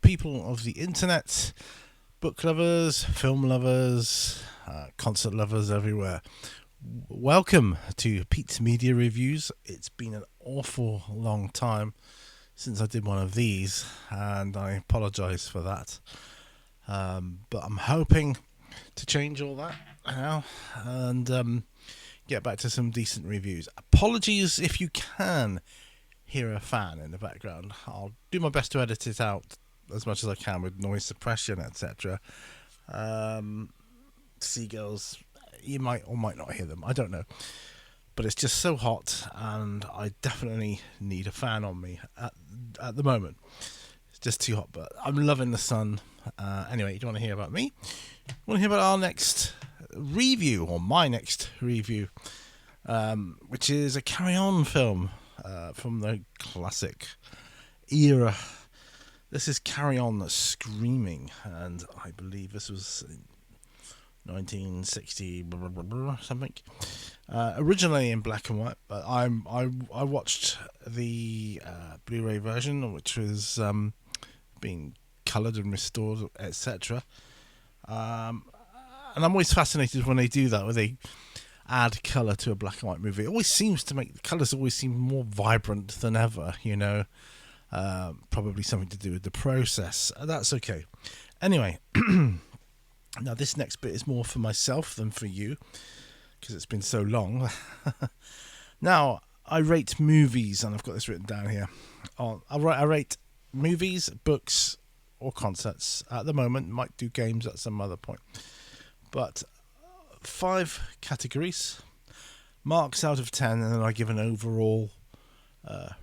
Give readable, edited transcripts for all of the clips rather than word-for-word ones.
people of the internet, book lovers, film lovers, concert lovers everywhere. Welcome to Pete's Media Reviews. It's been an awful long time since I did one of these, and I apologise for that. But I'm hoping to change all that now and get back to some decent reviews. Apologies if you can hear a fan in the background. I'll do my best to edit it out as much as I can with noise suppression, etc. Seagulls, you might or might not hear them, I don't know. But it's just so hot, and I definitely need a fan on me at the moment. It's just too hot, but I'm loving the sun. Anyway, you don't want to hear about me? You want to hear about our next review, or my next review, which is a Carry On film from the classic era. This is Carry On Screaming, and I believe this was 1960 something. Originally in black and white, but I watched the Blu-ray version, which was being coloured and restored, etc. And I'm always fascinated when they do that, where they add colour to a black and white movie. It always seems to make the colours always seem more vibrant than ever, you know. Probably something to do with the process. That's okay. Anyway, now this next bit is more for myself than for you, because it's been so long. Now, I rate movies, and I've got this written down here. I rate movies, books, or concerts. At the moment, might do games at some other point. But 5 categories, marks out of 10, and then I give an overall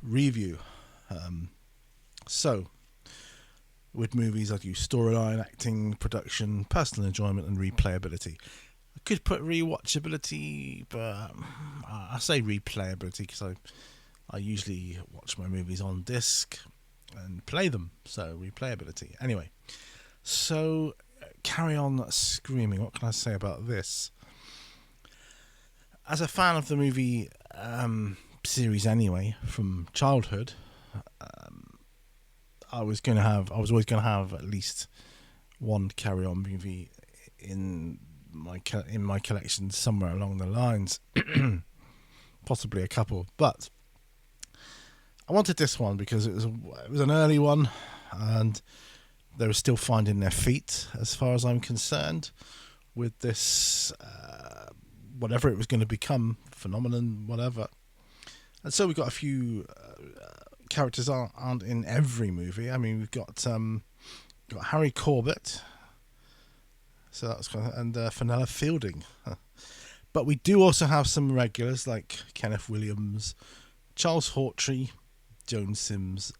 review. So, with movies, I do storyline, acting, production, personal enjoyment, and replayability. I could put rewatchability, but I say replayability because I usually watch my movies on disc and play them, so replayability. Anyway, so Carry On Screaming. What can I say about this? As a fan of the movie series anyway, from childhood, I was always going to have at least one Carry On movie in my collection somewhere along the lines, possibly a couple. But I wanted this one because it was an early one, and they were still finding their feet, as far as I'm concerned, with this whatever it was going to become, phenomenon, whatever. And so we've got a few characters aren't in every movie. I mean, we've got Harry Corbett, so that's kind of, and Fenella Fielding. But we do also have some regulars like Kenneth Williams, Charles Hawtrey, Joan Sims.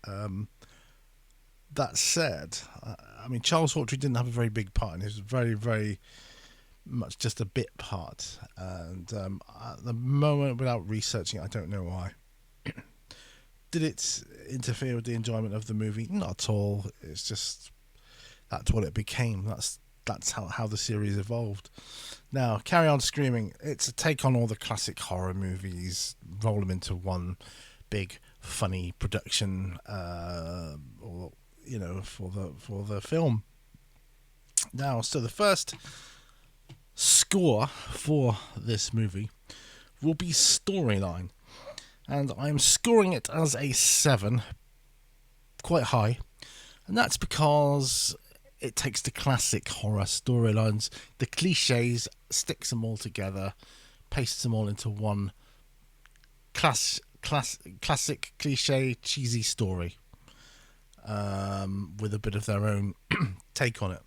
That said, I mean, Charles Hawtrey didn't have a very big part, and he was very, very much just a bit part. And at the moment, without researching it, I don't know why. Did it interfere with the enjoyment of the movie? Not at all. It's just that's what it became. That's how the series evolved. Now, Carry On Screaming. It's a take on all the classic horror movies, roll them into one big funny production, or you know, for the film. Now, so the first score for this movie will be storyline. And I'm scoring it as a 7, quite high. And that's because it takes the classic horror storylines, the cliches, sticks them all together, pastes them all into one classic cliche, cheesy story, with a bit of their own take on it,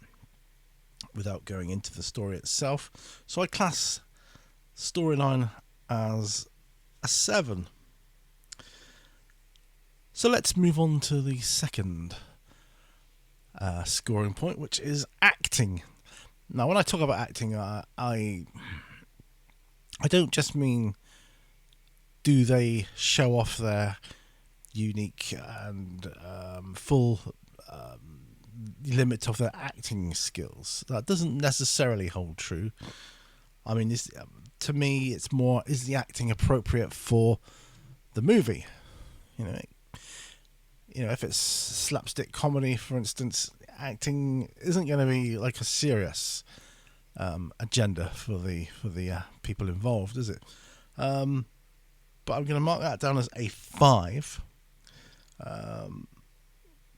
without going into the story itself. So I class storyline as a 7. So let's move on to the second scoring point, which is acting. Now, when I talk about acting, I don't just mean do they show off their unique and full limit of their acting skills. That doesn't necessarily hold true. I mean, to me, it's more, is the acting appropriate for the movie? You know, if it's slapstick comedy, for instance, acting isn't going to be like a serious agenda for the people involved, is it? But I'm going to mark that down as a 5.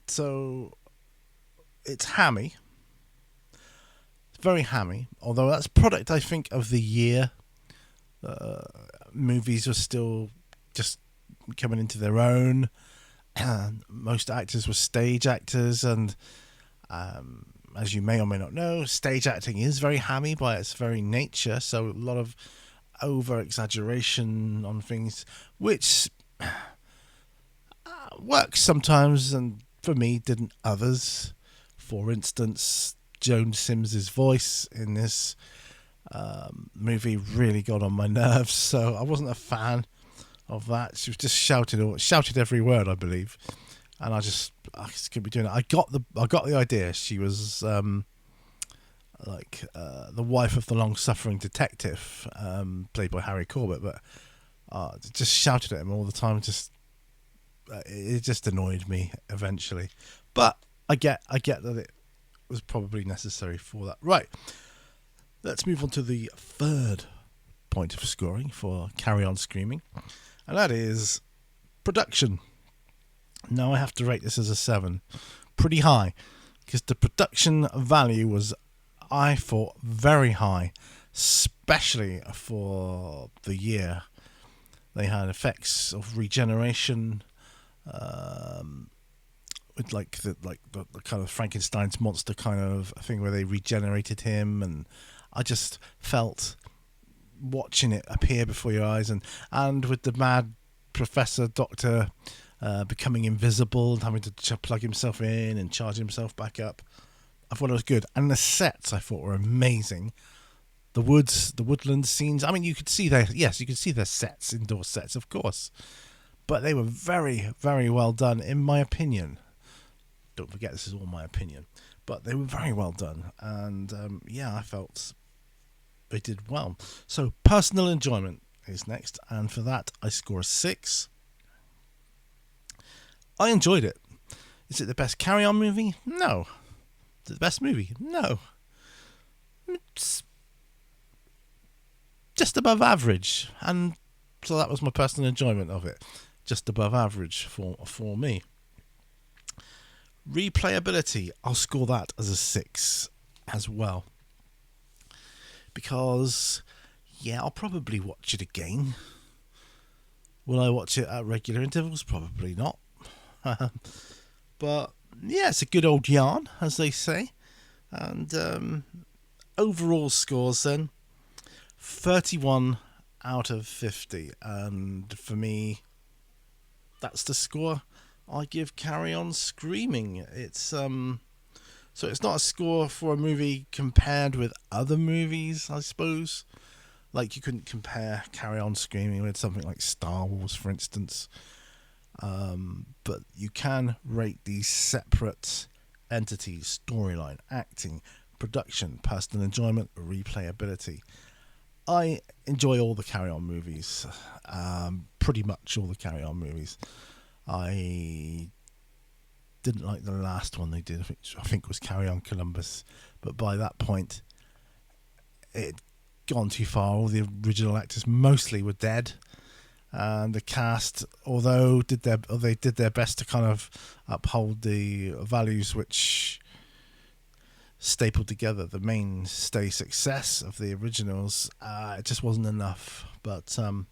So it's hammy. It's very hammy, although that's product, I think, of the year. Movies are still just coming into their own. Most actors were stage actors, and as you may or may not know, stage acting is very hammy by its very nature, so a lot of over exaggeration on things, which works sometimes, and for me didn't others. For instance, Joan Sims's voice in this movie really got on my nerves, so I wasn't a fan of that. She was just shouted every word, I believe, and I just couldn't be doing it. I got the idea. She was the wife of the long-suffering detective, played by Harry Corbett, but just shouted at him all the time. It just annoyed me eventually, but I get that it was probably necessary for that. Right, let's move on to the third point of scoring for Carry On Screaming, and that is production. Now I have to rate this as a 7, pretty high, because the production value was, I thought, very high, especially for the year. They had effects of regeneration, with the kind of Frankenstein's monster kind of thing where they regenerated him, and I just felt watching it appear before your eyes, and with the mad professor doctor becoming invisible and having to plug himself in and charge himself back up, I thought it was good. And the sets I thought were amazing. The woods, the woodland scenes, I mean, you could see their sets, indoor sets, of course, but they were very, very well done, in my opinion. Don't forget, this is all my opinion, but they were very well done, and I felt they did well. So personal enjoyment is next, and for that I score a 6. I enjoyed it. Is it the best Carry On movie? No. Is it the best movie? No. It's just above average, and so that was my personal enjoyment of it. Just above average for me. Replayability, I'll score that as a 6 as well, because I'll probably watch it again. Will I watch it at regular intervals? Probably not. But it's a good old yarn, as they say. And overall scores then, 31 out of 50, and for me, that's the score I give Carry On Screaming. It's so it's not a score for a movie compared with other movies, I suppose. Like, you couldn't compare Carry On Screaming with something like Star Wars, for instance. But you can rate these separate entities: storyline, acting, production, personal enjoyment, replayability. I enjoy all the Carry On movies, pretty much all the Carry On movies. I didn't like the last one they did, which I think was Carry On Columbus, but by that point it had gone too far. All the original actors mostly were dead, and the cast, although they did their best to kind of uphold the values which stapled together the mainstay success of the originals, it just wasn't enough. But so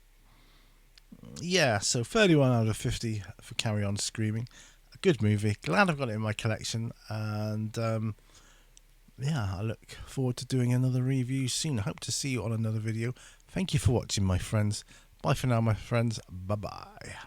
31 out of 50 for Carry On Screaming. A good movie. Glad I've got it in my collection, and I look forward to doing another review soon. I hope to see you on another video. Thank you for watching, my friends. Bye for now, my friends. Bye bye.